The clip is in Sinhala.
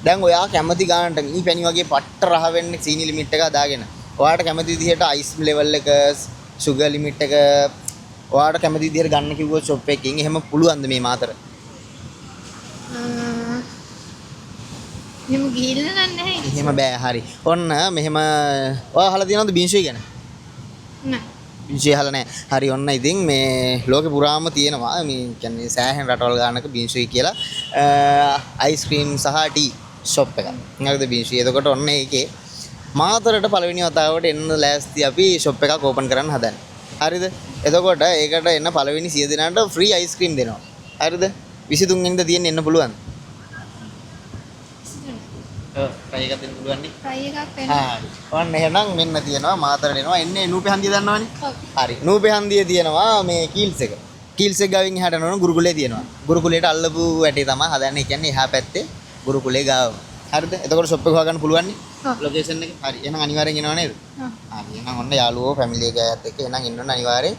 දැන් ඔයා කැමති ගානට මේ පැණි වගේ පට්ට රහ වෙන්නේ සීනි ලිමිට් එක දාගෙන. ඔයාට කැමති විදිහට අයිස් ලෙවල් එක, සුගර් ලිමිට් එක ඔයාට කැමති විදිහට ගන්න කිව්වොත් ෂොප් එකකින් එහෙම පුළුවන්ද මේ මාතර? එහෙම ගිහිල්ලා නැහැ. එහෙම බෑ හරි. ඔන්න මෙහෙම ඔයා අහලා තියෙනවද බින්ෂුයි ගැන? නෑ. බින්ෂුයි අහලා නැහැ. හරි ඔන්න ඉතින් මේ ලෝකේ පුරාම තියෙනවා මේ කියන්නේ සෑහෙන රටවල් ගානක බින්ෂුයි කියලා අයිස්ක්‍රීම් සහ ටී ෂොප් එකක්. හරිද බින්ෂුයි? එතකොට ඔන්න ඒකේ මාතරට පළවෙනි වතාවට එන්න ලෑස්ති අපි ෂොප් එකක් ඕපන් කරන්න හදන්නේ. හරිද? එතකොට ඒකට එන්න පළවෙනි 100 දෙනාට ෆ්‍රී අයිස්ක්‍රීම් දෙනවා. හරිද? 23 වෙනිදා තියෙන්න එන්න පුළුවන්. ඔව් ට්‍රයි එකක් දෙන්න පුළුවන් නේ. ට්‍රයි එකක් වෙන්න. හරි. ඔන්න එහෙනම් මෙන්න තියෙනවා මාතරට එනවා. එන්නේ නූපේ හන්දිය දන්නවනේ? ඔව්. හරි. නූපේ හන්දිය තියෙනවා මේ කීල්ස් එක. කීල්ස් එක ගාවින් එහාට යනවනම් ගුරුකුලේ තියෙනවා. ගුරුකුලේට අල්ලපු වැටේ තමයි හදන්නේ. ඒ කියන්නේ එහා පැත්තේ ගුරුකුලේ ගාව. හරිද? එතකොට ෂොප් එක හොයාගන්න පුළුවන් නේ? ඔව්. ලොකේෂන් එක. හරි. එහෙනම් අනිවාර්යෙන් එනවා නේද? ඔව්. හරි. එහෙනම් ඔන්න යාළුවෝ ෆැමිලි එක ඇත් එක්ක එහෙනම් එන්න ඕන අනිවාර්යෙන්.